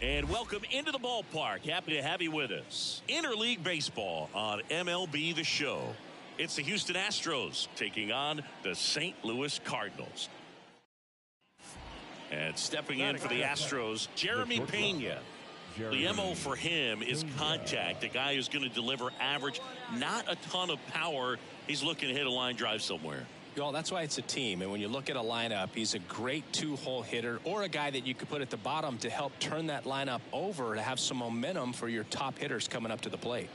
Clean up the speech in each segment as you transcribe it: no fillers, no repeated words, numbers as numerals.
And welcome into the ballpark. Happy to have you with us. Interleague Baseball on MLB The Show. It's the Houston Astros taking on the St. Louis Cardinals. And stepping in for the Astros, Jeremy Pena. The MO for him is contact. A guy who's going to deliver average, not a ton of power. He's looking to hit a line drive somewhere. Well, that's why it's a team. And when you look at a lineup, he's a great two-hole hitter or a guy that you could put at the bottom to help turn that lineup over to have some momentum for your top hitters coming up to the plate.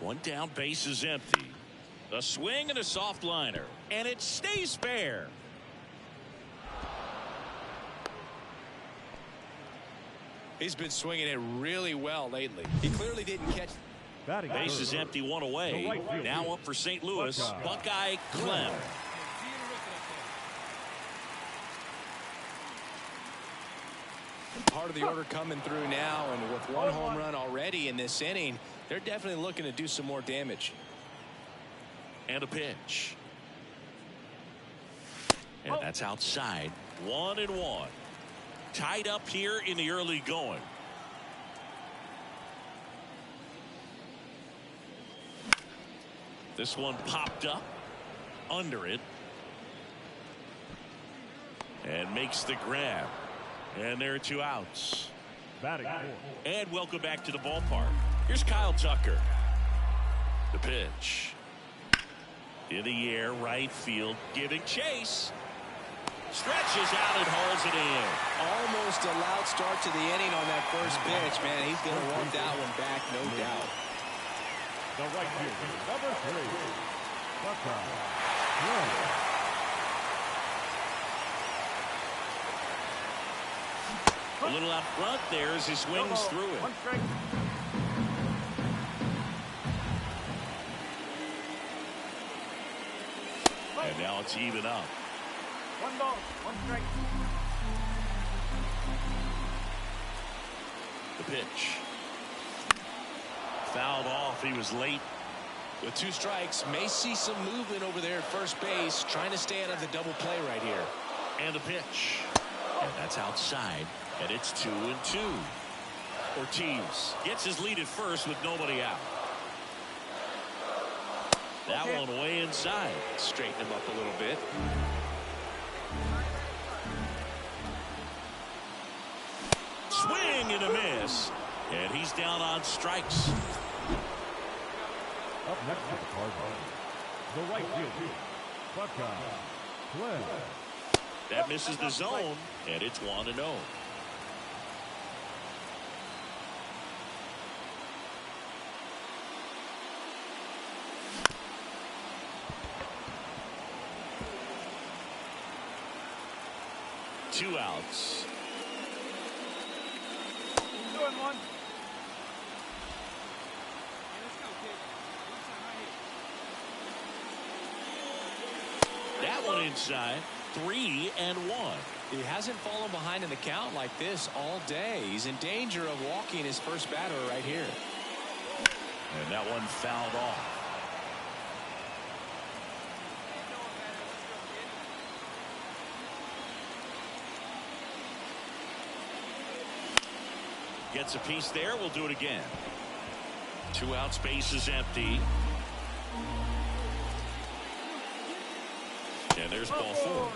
One down, base is empty. A swing and a soft liner. And it stays fair. He's been swinging it really well lately. He clearly didn't catch. Base is empty, one away. Now up for St. Louis, Buckeye Clem. Part of the order coming through now, and with one home run already in this inning, they're definitely looking to do some more damage. And a pitch. And that's outside. 1-1. Tied up here in the early going. This one popped up under it and makes the grab. And there are 2 outs. And welcome back to the ballpark. Here's Kyle Tucker. The pitch. In the air, right field, giving chase. Stretches out and hauls it in. Almost a loud start to the inning on that first pitch, man. He's going to want that one back, no doubt. The right fielder, number 3, Buckeye. A little out front there as he swings through it. And now it's even up. 1 ball, 1 strike. The pitch. Fouled off. He was late. With 2 strikes, may see some movement over there at first base, trying to stay out of the double play right here. And the pitch. And that's outside. And it's 2-2. Ortiz gets his lead at first with nobody out. That one way inside. Straighten him up a little bit. Swing and a miss. And he's down on strikes. Up next to the Cardinals, the right fielder, Buckeye Clem. That misses the zone, and it's 1-0. Two outs. 2-1. That one inside. 3-1. He hasn't fallen behind in the count like this all day. He's in danger of walking his first batter right here. And that one fouled off. Gets a piece there. We'll do it again. 2 outs, base is empty. And there's ball 4.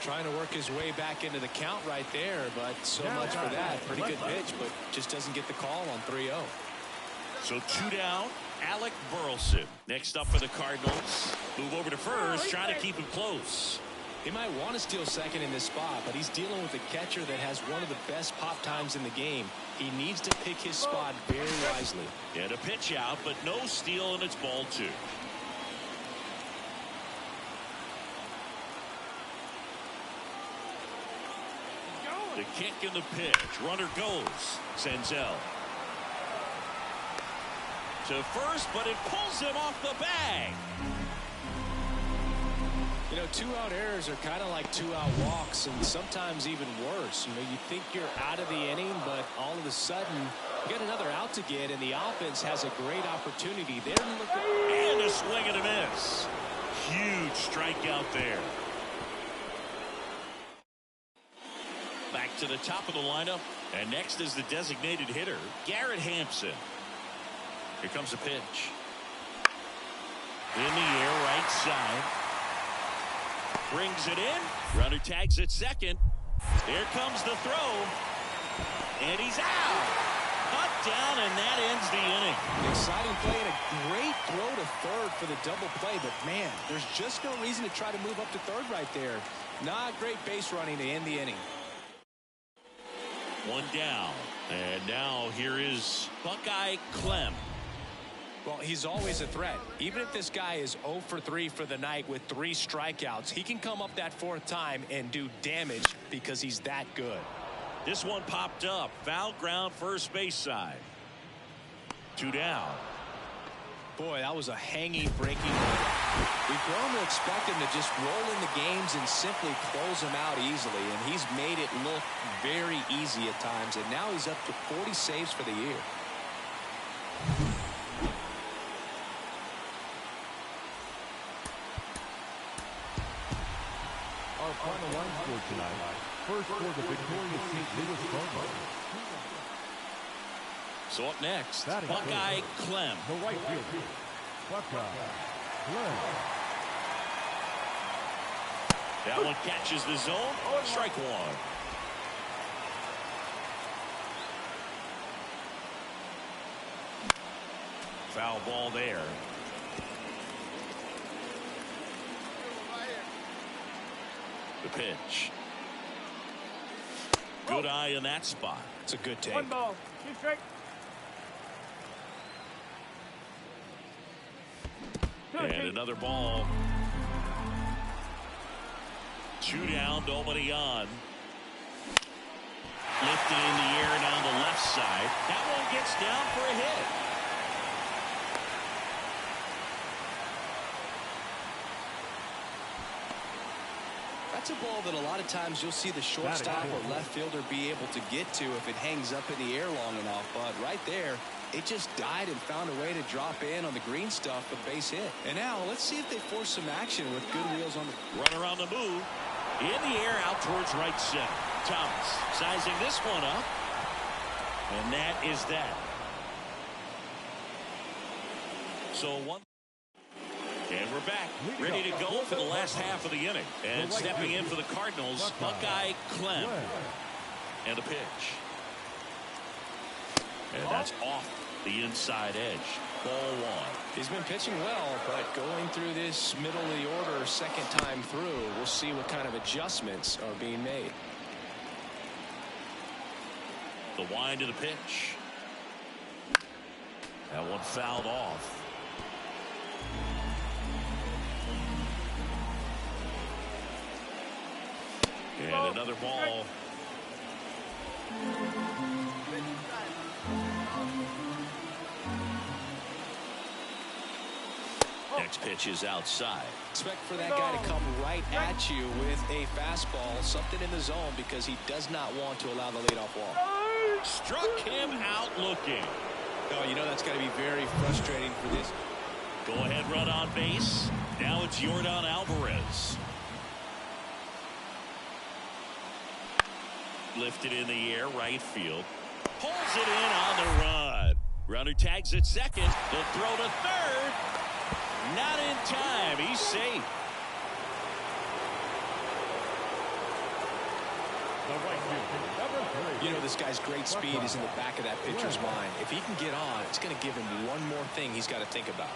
Trying to work his way back into the count right there, but so much for that. Pretty good pitch, but just doesn't get the call on 3-0. So 2 down. Alec Burleson next up for the Cardinals. Move over to first, trying to keep him close. He might want to steal second in this spot, but he's dealing with a catcher that has one of the best pop times in the game. He needs to pick his spot very wisely. And a pitch out, but no steal, and it's ball 2. The kick and the pitch. Runner goes. Senzel to first, but it pulls him off the bag. You know, 2-out errors are kind of like 2-out walks, and sometimes even worse. You know, you think you're out of the inning, but all of a sudden you got another out to get, and the offense has a great opportunity. And a swing and a miss. Huge strikeout there. to the top of the lineup. And next is the designated hitter, Garrett Hampson. Here comes the pitch. In the air, right side. Brings it in. Runner tags at second. Here comes the throw. And he's out. Cut down, and that ends the inning. An exciting play and a great throw to third for the double play. But, man, there's just no reason to try to move up to third right there. Not great base running to end the inning. One down. And now here is Buckeye Clem. Well, he's always a threat. Even if this guy is 0 for 3 for the night with 3 strikeouts, he can come up that 4th time and do damage because he's that good. This one popped up. Foul ground, first base side. 2 down. Boy, that was a hanging, breaking. We've grown to expect him to just roll in the games and simply close them out easily, and he's made it look very easy at times, and now he's up to 40 saves for the year. Our final line score tonight. First for the victorious St. Louis Cardinals. So up next, Buckeye Clem. The right fielder, Buckeye Clem. That one catches the zone. Strike one. Foul ball there. The pitch. Good eye in that spot. It's a good take. 1 ball. Keep straight. And another ball. 2 down, nobody on. Lifted in the air and on the left side. That one gets down for a hit. That's a ball that a lot of times you'll see the shortstop or left fielder be able to get to if it hangs up in the air long enough. But right there, it just died and found a way to drop in on the green stuff, a base hit. And now let's see if they force some action with good wheels on the runner on the move. In the air out towards right center. Thomas sizing this one up. And that is that. So one. And we're back, ready to go for the last half of the inning. And stepping in for the Cardinals, Buckeye Clem. And a pitch. And that's off the inside edge. Ball one. He's been pitching well, but going through this middle of the order second time through, we'll see what kind of adjustments are being made. The wind to the pitch. That one fouled off. And another ball. Next pitch is outside. Expect for that guy to come right at you with a fastball, something in the zone, because he does not want to allow the leadoff walk. Struck him out looking. Oh, you know that's got to be very frustrating for this. Go ahead run on base. Now it's Yordan Alvarez. Lifted in the air, right field. Pulls it in on the run. Runner tags at second. The throw to third. Not in time. He's safe. You know, this guy's great speed is in the back of that pitcher's mind. If he can get on, it's going to give him one more thing he's got to think about.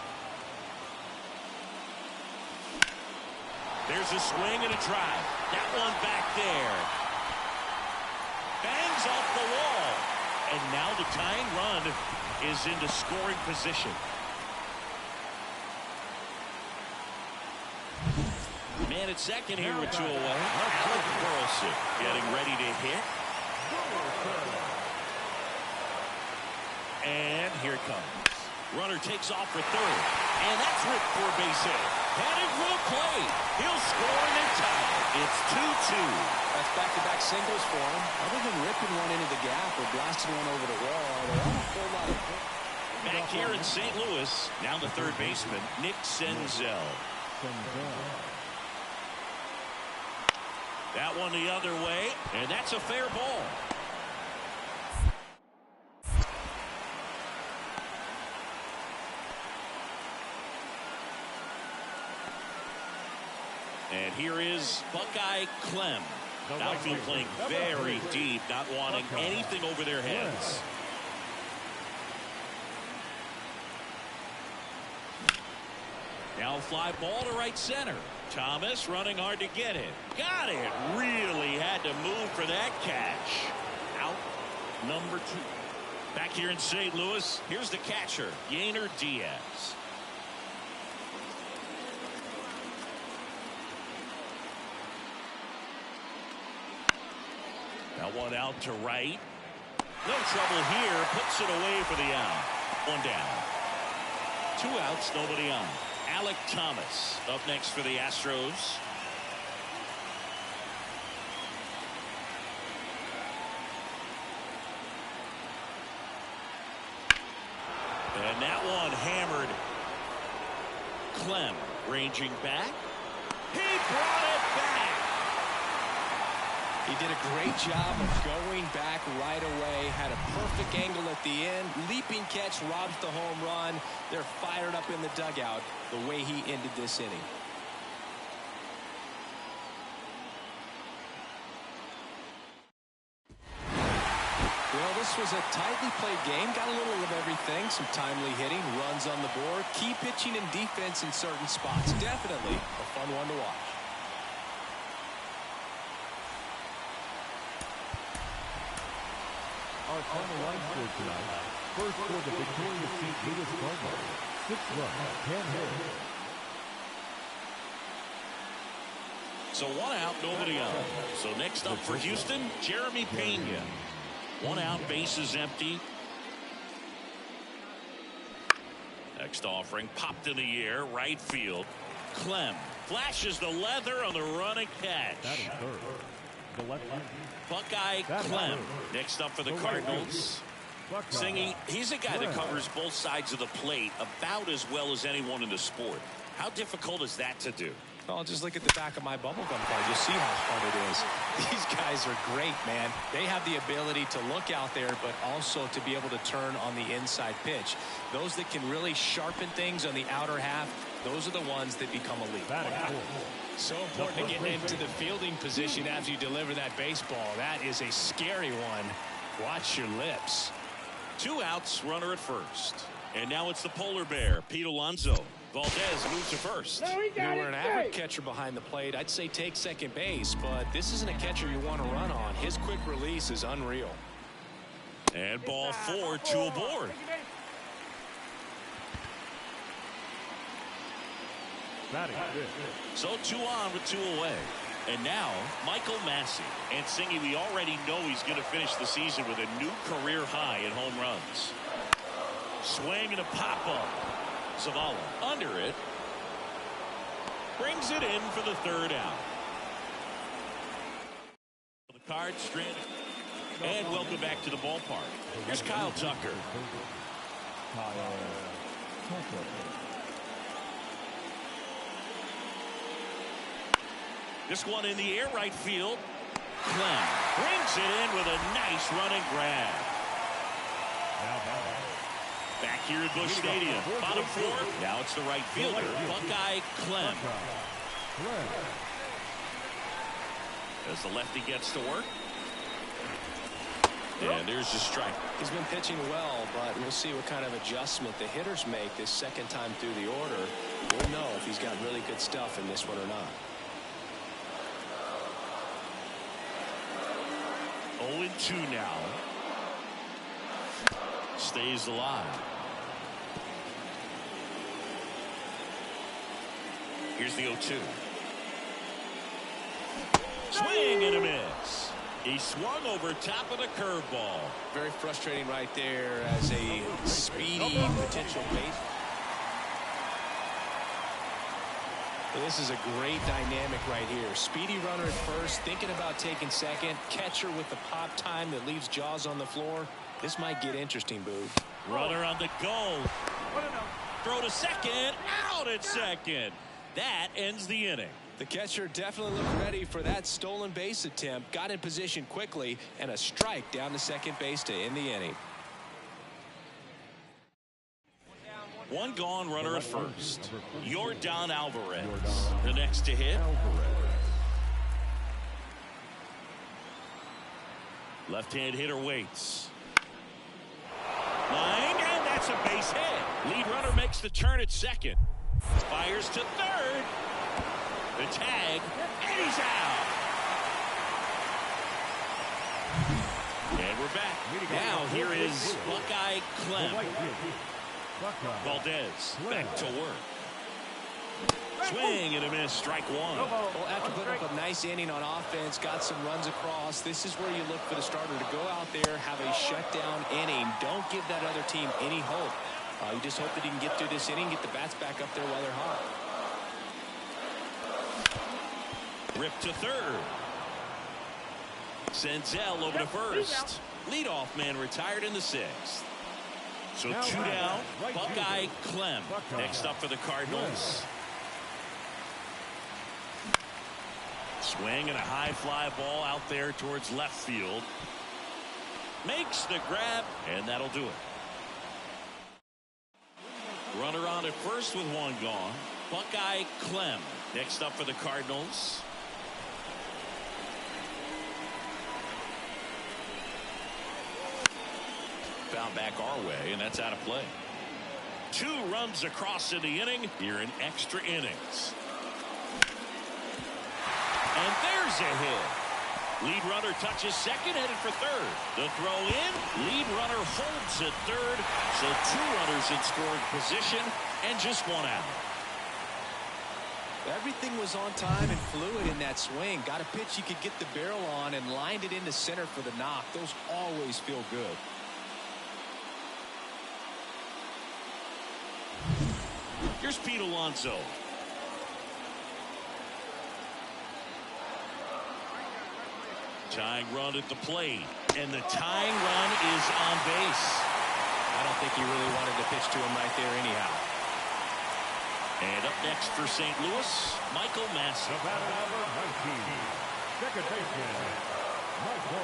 There's a swing and a drive. That one back there. Bangs off the wall. And now the tying run is into scoring position. Man at second here with 2 away. Alec Burleson getting ready to hit. And here it comes. Runner takes off for third. And that's ripped for a base hit. Headed for the plate. He'll score and then tie it. It's 2-2. That's back-to-back singles for him. Other than ripping one into the gap or blasting one over the wall, there aren't a whole lot of... Back here in St. Louis, now the third baseman, Nick Senzel. That one the other way, and that's a fair ball. And here is Buckeye Clem. Outfield playing very deep, not wanting anything over their heads. Now fly ball to right center. Thomas running hard to get it. Got it. Really had to move for that catch. Out number 2. Back here in St. Louis, here's the catcher, Yainer Diaz. That one out to right. No trouble here. Puts it away for the out. One down. 2 outs, nobody on. Alek Thomas up next for the Astros. And that one hammered. Clem ranging back. He brought it back. He did a great job of going back right away. Had a perfect angle at the end. Leaping catch robs the home run. They're fired up in the dugout the way he ended this inning. Well, this was a tightly played game. Got a little of everything. Some timely hitting, runs on the board, key pitching and defense in certain spots. Definitely a fun one to watch. Our final line score tonight. First for the victorious St. Louis Cardinals. 6 runs, 10 hits. So 1 out, nobody on. So next up for Houston, Jeremy Pena. 1 out, bases empty. Next offering, popped in the air, right field. Clem flashes the leather on the running catch. That is third. The left hand. Buckeye Clem next up for the Cardinals. Singy, he's a guy that covers both sides of the plate about as well as anyone in the sport. How difficult is that to do? Well, just look at the back of my bubblegum card. You'll see how hard it is. These guys are great, man. They have the ability to look out there, but also to be able to turn on the inside pitch. Those that can really sharpen things on the outer half, those are the ones that become elite. So important to get into the fielding position as you deliver that baseball. That is a scary one. Watch your lips. 2 outs, runner at first. And now it's the polar bear, Pete Alonso. Valdez moves to first. You were an average catcher behind the plate. I'd say take second base, but this isn't a catcher you want to run on. His quick release is unreal. And ball 4, 2 aboard. So 2 on with 2 away. And now Michael Massey. And Singy, we already know he's going to finish the season with a new career high in home runs. Swing and a pop-up. Zavala under it. Brings it in for the 3rd out. The card stranded. And welcome back to the ballpark. Here's Kyle Tucker. This one in the air, right field. Clem brings it in with a nice running grab. Back here at Busch Stadium, bottom 4. Now it's the right fielder, Buckeye Clem. As the lefty gets to work. And there's the strike. He's been pitching well, but we'll see what kind of adjustment the hitters make this second time through the order. We'll know if he's got really good stuff in this one or not. 0-2 now. Stays alive. Here's the 0-2. Swing and a miss. He swung over top of the curveball. Very frustrating right there as a speedy potential base. This is a great dynamic right here. Speedy runner at first, thinking about taking second. Catcher with the pop time that leaves Jaws on the floor. This might get interesting, Boo. Runner on the go. Throw to second. Out at second. That ends the inning. The catcher definitely looked ready for that stolen base attempt. Got in position quickly, and a strike down to second base to end the inning. One gone, runner at first. Yordan Alvarez, the next to hit. Left-hand hitter waits. Line, and that's a base hit. Lead runner makes the turn at second. Fires to third. The tag, and he's out. And we're back. Now here is Buckeye Clem. Valdez back to work. Swing and a miss, strike one. Well, after putting up a nice inning on offense, got some runs across, this is where you look for the starter to go out there, have a shutdown inning. Don't give that other team any hope. You just hope that he can get through this inning, get the bats back up there while they're hot. Rip to third. Senzel over to first. Leadoff man retired in the sixth. So two down. Buckeye Clem next up for the Cardinals. Swing and a high fly ball out there towards left field. Makes the grab, and that'll do it. Runner on at first with one gone. Buckeye Clem next up for the Cardinals. Foul back our way, and that's out of play. 2 runs across in the inning here in extra innings. And there's a hit. Lead runner touches second, headed for third. The throw in, lead runner holds at third. So 2 runners in scoring position and just 1 out. Everything was on time and fluid in that swing. Got a pitch you could get the barrel on and lined it into center for the knock. Those always feel good. Here's Pete Alonso. Tying run at the plate, and the tying run is on base. I don't think he really wanted to pitch to him right there anyhow. And up next for St. Louis, Michael Massa. Second baseman, Michael.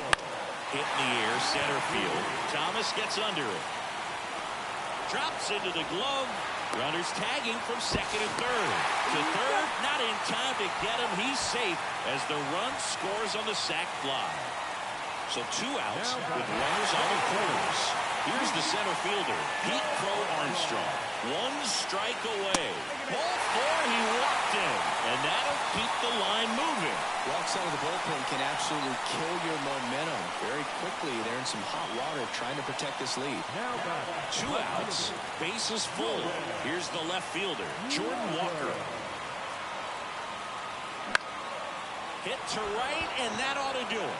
Hit in the air, center field. Thomas gets under it. Drops into the glove. Runners tagging from second and third. To third, not in time to get him. He's safe as the run scores on the sac fly. So 2 outs with runners on the corners. Here's the center fielder, Pete Crow Armstrong. 1 strike away. Ball 4, he walked in. And that'll keep the line moving. Walks out of the bullpen can absolutely kill your momentum. Very quickly, they're in some hot water trying to protect this lead. 2 outs, bases full. Here's the left fielder, Jordan Walker. Hit to right, and that ought to do it.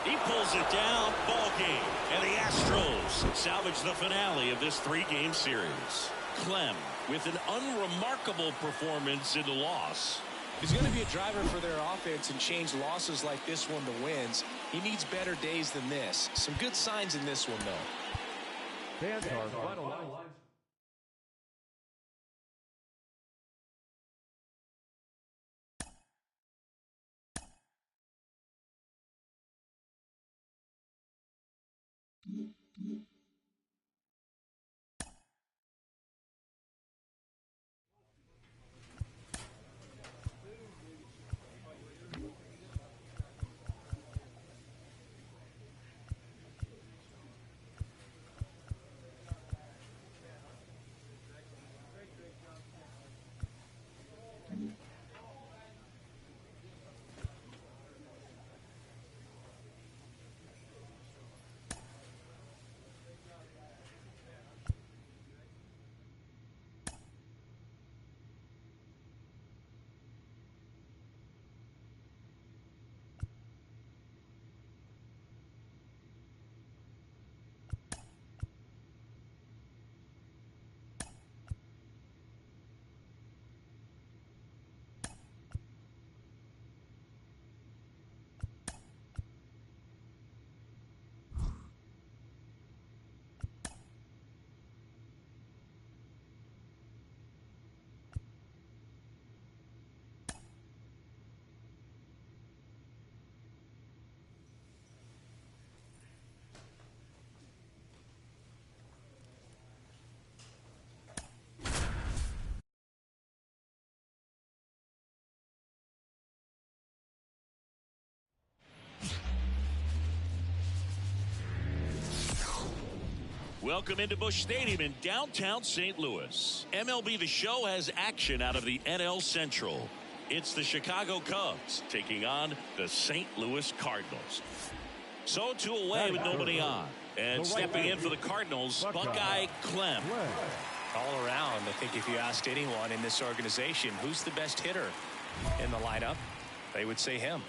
He pulls it down, ball game. And the Astros salvage the finale of this 3-game series. Clem with an unremarkable performance in the loss. He's going to be a driver for their offense and change losses like this one to wins. He needs better days than this. Some good signs in this one, though. Fans are finalized. Welcome into Busch Stadium in downtown St. Louis. MLB The Show has action out of the NL Central. It's the Chicago Cubs taking on the St. Louis Cardinals. So 2 away with nobody on. And stepping in for the Cardinals, Buckeye Clem. All around, I think if you asked anyone in this organization who's the best hitter in the lineup, they would say him.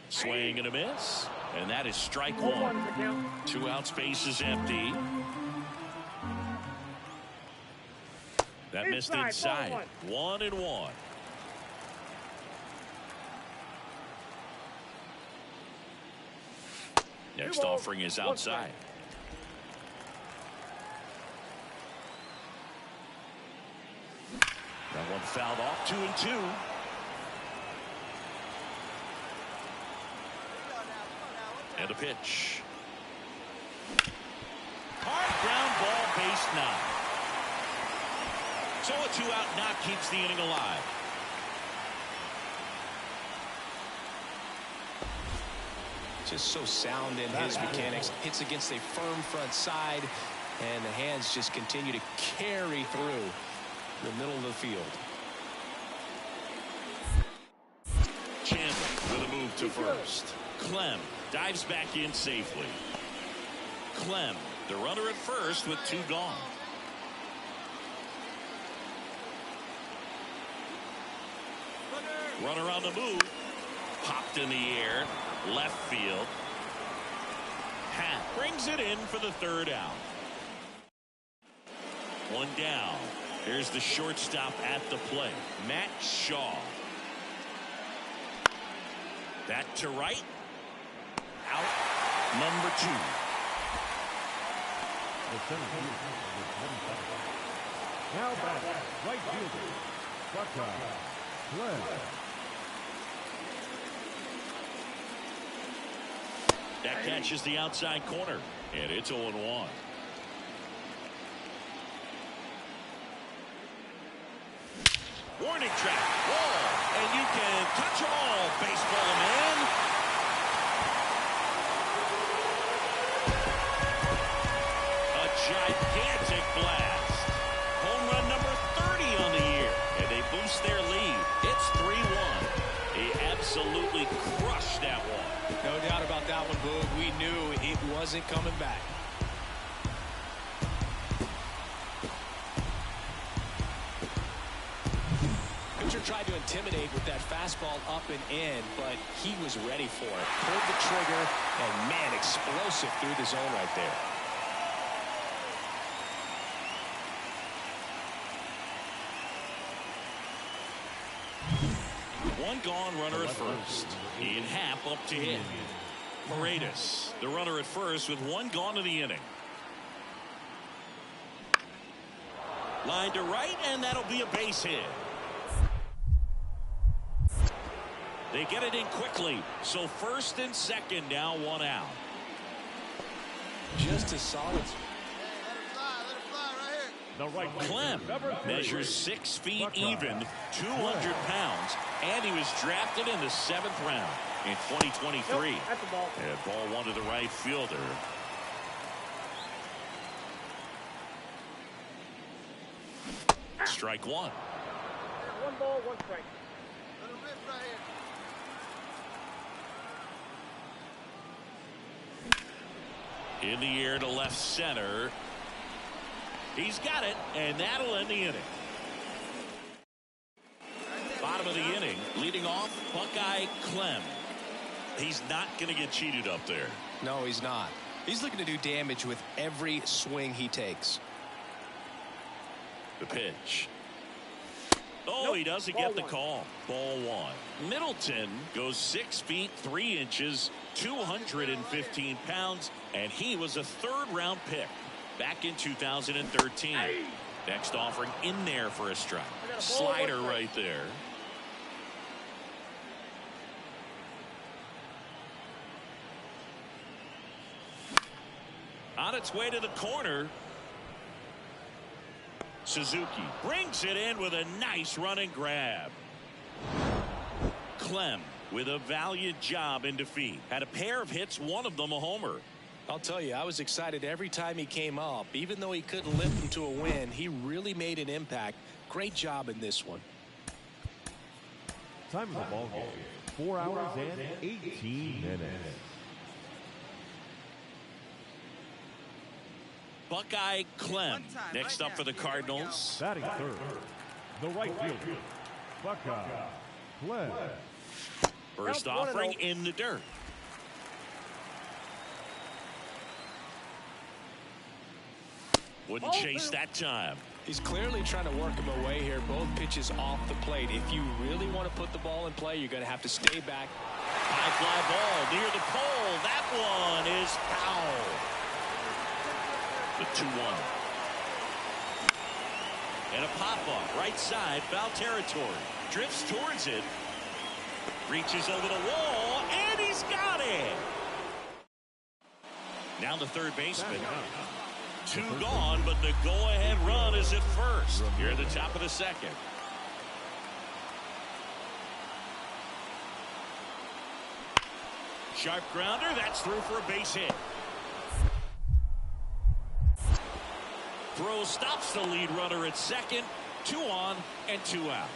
Swing and a miss. And that is strike 1. 2 outs, base is empty. That missed inside. 1-1. Next offering is outside. That one fouled off. 2-2. And a pitch. Hard ground ball, base 9. So a 2-out knock keeps the inning alive. Just so sound in his mechanics. Hits against a firm front side, and the hands just continue to carry through the middle of the field. Chandler with a move to first. Clem dives back in safely. Clem, the runner at first with 2 gone. Runner on the move. Popped in the air. Left field. Hat brings it in for the 3rd out. 1 down. Here's the shortstop at the plate, Matt Shaw. That to right. Out number 2. Now back, right fielder, Buckeye Clem. That catches the outside corner, and it's 0-1. Warning track, wall, and you can touch all, baseball man. A gigantic blast. Home run number 30 on the year, and they boost their lead. It's 3-1. He absolutely crushed that one. No doubt about that one, Boog. We knew it wasn't coming back. Pitcher tried to intimidate with that fastball up and in, but he was ready for it. Pulled the trigger, and man, explosive through the zone right there. One gone, runner at first. Ian Happ up to hit. Paredes, the runner at first with 1 gone in the inning. Line to right, and that'll be a base hit. They get it in quickly, so 1st and 2nd now 1 out. Just as solid. The right Clem measures 6 feet even, 200 pounds, and he was drafted in the 7th round in 2023. And ball 1 to the right fielder. Strike 1. 1 ball, 1 strike. Little rip right here. In the air to left center. He's got it, and that'll end the inning. Bottom of the inning, leading off, Buckeye Clem. He's not going to get cheated up there. No, he's not. He's looking to do damage with every swing he takes. The pitch. Oh, he doesn't get the call. Ball 1. Middleton goes 6 feet 3 inches, 215 pounds, and he was a 3rd round pick back in 2013. Next offering in there for a strike. Slider right there. On its way to the corner. Suzuki brings it in with a nice running grab. Clem with a valiant job in defeat. Had a pair of hits, one of them a homer. I'll tell you, I was excited every time he came up. Even though he couldn't lift him to a win, he really made an impact. Great job in this one. Time of the ball game, 4 hours and 18 minutes. Buckeye Clem next up for the Cardinals. Batting third, the right fielder, Buckeye Clem. First offering in the dirt. Wouldn't chase that time. He's clearly trying to work him away here. Both pitches off the plate. If you really want to put the ball in play, you're going to have to stay back. High fly ball near the pole. That one is foul. The 2-1. And a pop-up right side, foul territory. Drifts towards it. Reaches over the wall, and he's got it. Now the third baseman. 2 gone, but the go-ahead run is at first. Here at the top of the second. Sharp grounder, that's through for a base hit. Throw stops the lead runner at second. 2 on and 2 out.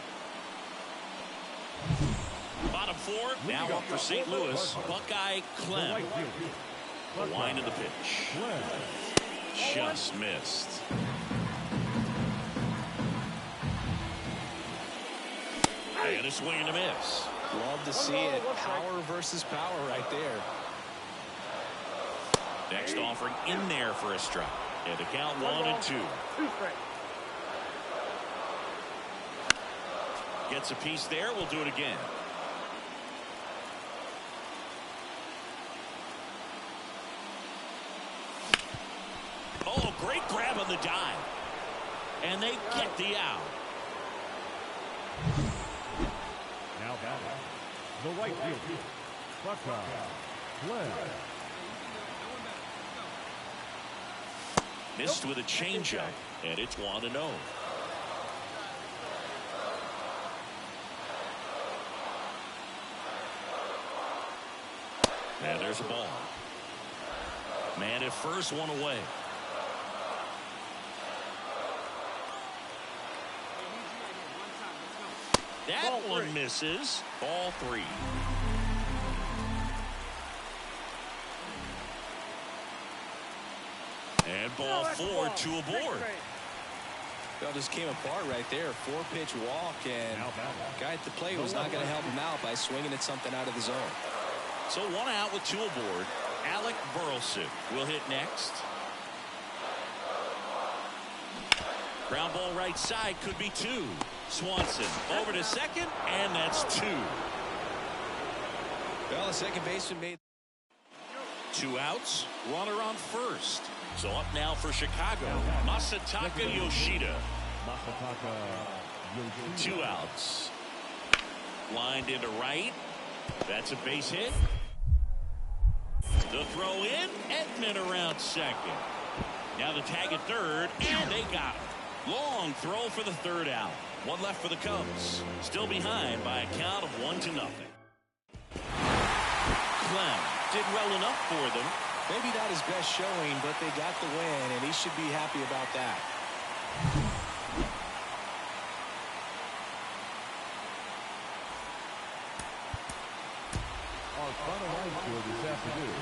Bottom 4, now up for St. Louis. Buckeye Clem. The line of the pitch. Just missed. And a swing and a miss. Love to see it. Power versus power right there. Next offering in there for a strike. And the count 1 and 2. Gets a piece there. We'll do it again. Oh, great grab on the dive. And they get the out. Now batting, the right fielder, Buckeye Clem. Missed with a changeup, and it's 1-0. And there's a ball. Man at first, 1 away. That one misses. Ball 3. And ball 4, 2 aboard. Well, just came apart right there. 4-pitch walk, and guy at the plate was not going to help him out by swinging at something out of the zone. So 1 out with 2 aboard. Alec Burleson will hit next. Ground ball right side, could be 2. Swanson over to second, and that's 2. Well, the second baseman made 2 outs, runner on first. So up now for Chicago, Masataka Yoshida. 2 outs. Lined into right. That's a base hit. The throw in, Edman around second. Now the tag at third, and they got him. Long throw for the 3rd out. 1 left for the Cubs. Still behind by a count of 1-0. Clem did well enough for them. maybe not his best showing, but they got the win, and he should be happy about that. Our final line score this afternoon.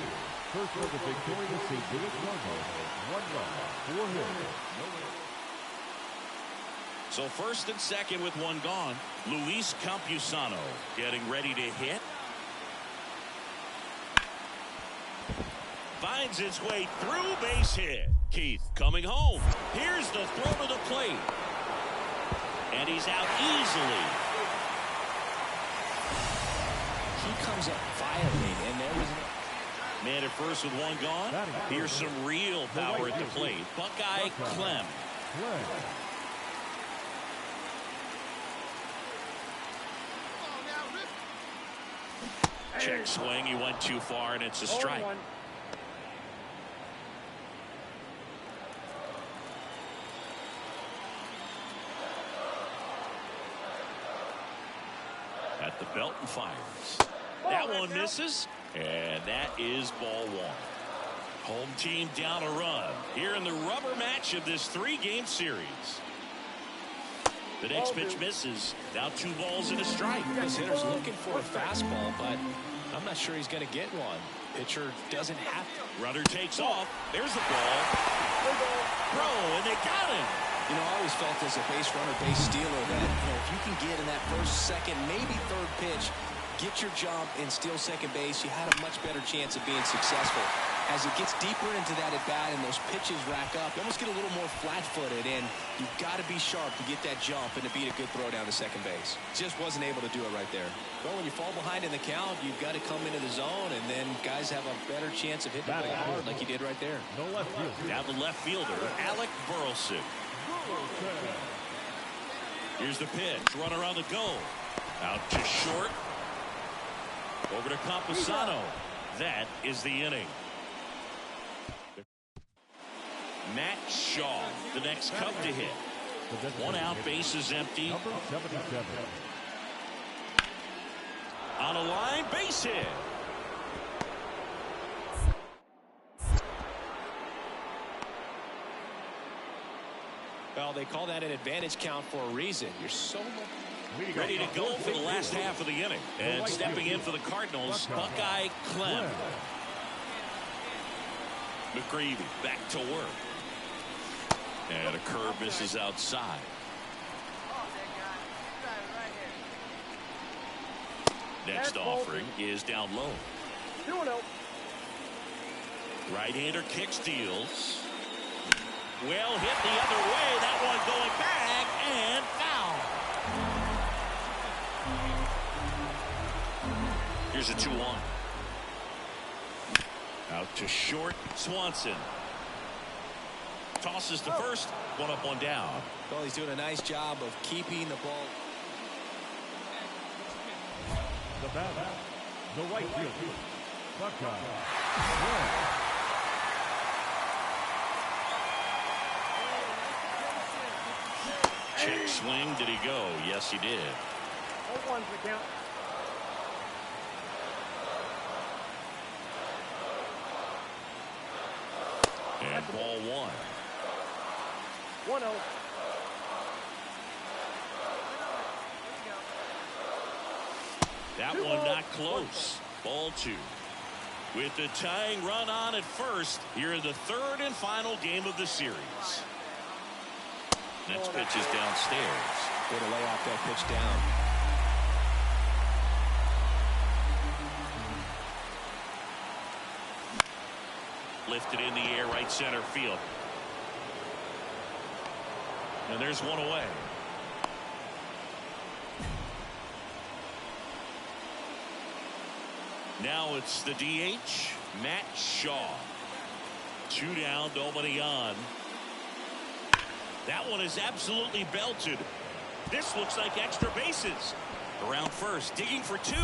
First for the victorious St. Louis Cardinals, 1 run, 4 hits, no errors. So first and second with 1 gone. Luis Campusano getting ready to hit. Finds its way through, base hit. Keith coming home. Here's the throw to the plate. And he's out easily. He comes up violently, and there was Man at first with 1 gone. Here's some real power at the plate. Buckeye Clem. Check swing. He went too far, and it's a strike. and fires. That one misses, and that is ball one. Home team down a run here in the rubber match of this 3-game series. The next pitch misses. Now 2 balls and a strike. This hitter's looking for a fastball, but I'm not sure he's going to get one. Pitcher doesn't have to. Runner takes off. There's the ball. Throw, and they got him. You know, I always felt as a base runner, base stealer that, if you can get in that first, second, maybe third pitch, get your jump and steal second base, you had a much better chance of being successful. As it gets deeper into that at bat and those pitches rack up, you almost get a little more flat-footed, and you've got to be sharp to get that jump and to beat a good throw down to second base. Just wasn't able to do it right there. Well, when you fall behind in the count, you've got to come into the zone, and then guys have a better chance of hitting the ball hard like he did right there. No left field. Now the left fielder, Alec Burleson. Here's the pitch. Runner on the go. Out to short. Over to Camposano. That is the inning. Matt Shaw, the next Cub to hit. 1 out, base is empty. Number 77. On a line, base hit. Well, they call that an advantage count for a reason. You're so ready to go for the last half of the inning. And stepping in for the Cardinals, Buckeye Clem. McGreevy back to work. And a curve misses outside. Next offering is down low. 2-0. Right-hander kick steals. Well hit the other way. That one going back and foul. Here's a 2-1. Out to short. Swanson. Tosses to first. 1 up, 1 down. Well, he's doing a nice job of keeping the ball. The batter, the right fielder, Buckeye. Check swing. Did he go? Yes, he did. 0-1's the count. And ball 1. 1-0. That one not close. Ball 2. With the tying run on at first, here in the 3rd and final game of the series. Next pitch is downstairs. Way to lay off that pitch down. Lifted in the air, right center field. And there's one away. Now it's the DH, Matt Shaw. 2 down, nobody on. That one is absolutely belted. This looks like extra bases. Around first, digging for 2.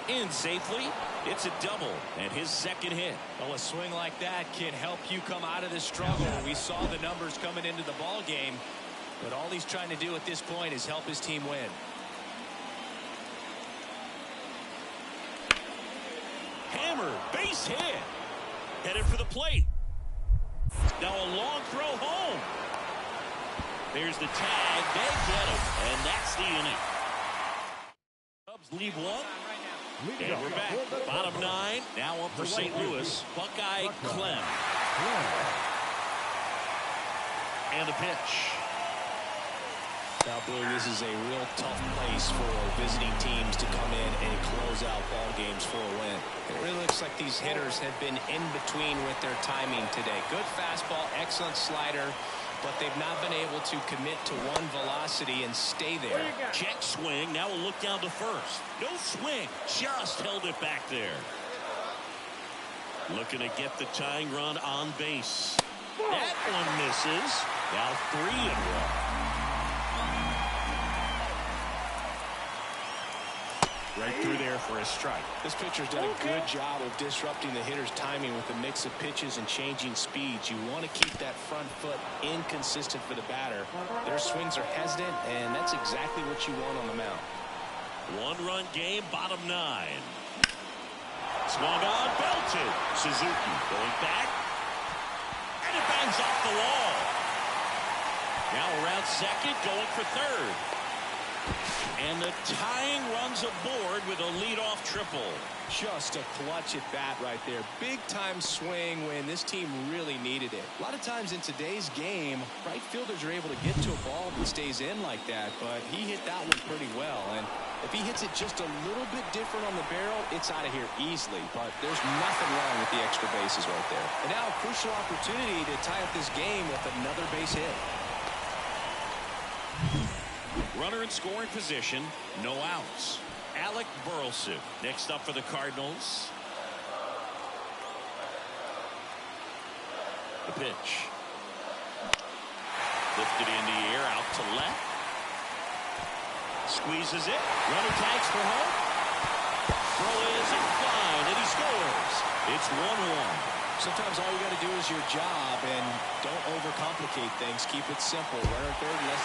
In safely. It's a double and his 2nd hit. Well, a swing like that can help you come out of this struggle. We saw the numbers coming into the ball game, but all he's trying to do at this point is help his team win. Hammer, base hit. Headed for the plate. Now a long throw home. There's the tag. They get him, and that's the inning. Cubs lead 1. And we're back. Bottom 9. Now up for St. Louis. Buckeye Clem. And the pitch. Now, Blue, this is a real tough place for visiting teams to come in and close out ball games for a win. It really looks like these hitters have been in between with their timing today. Good fastball, excellent slider, but they've not been able to commit to one velocity and stay there. Check swing. Now we'll look down to first. No swing. Just held it back there. Looking to get the tying run on base. That one misses. Now 3-1. Right through there for a strike. This pitcher's done a good job of disrupting the hitter's timing with a mix of pitches and changing speeds. You want to keep that front foot inconsistent for the batter. Their swings are hesitant, and that's exactly what you want on the mound. One-run game, bottom 9. Swung on, belted. Suzuki going back. And it bangs off the wall. Now around second, going for third. And the tying runs aboard with a leadoff triple. Just a clutch at bat right there. Big time swing when this team really needed it. A lot of times in today's game, right fielders are able to get to a ball that stays in like that, but he hit that one pretty well. And if he hits it just a little bit different on the barrel, it's out of here easily. But there's nothing wrong with the extra bases right there. And now a crucial opportunity to tie up this game with another base hit. Runner in scoring position, no outs. Alec Burleson next up for the Cardinals. The pitch. Lifted in the air, out to left. Squeezes it. Runner tags for home. Throw is fine, and he scores. It's 1-1. Sometimes all you got to do is your job, and don't overcomplicate things. Keep it simple. Runner third, less.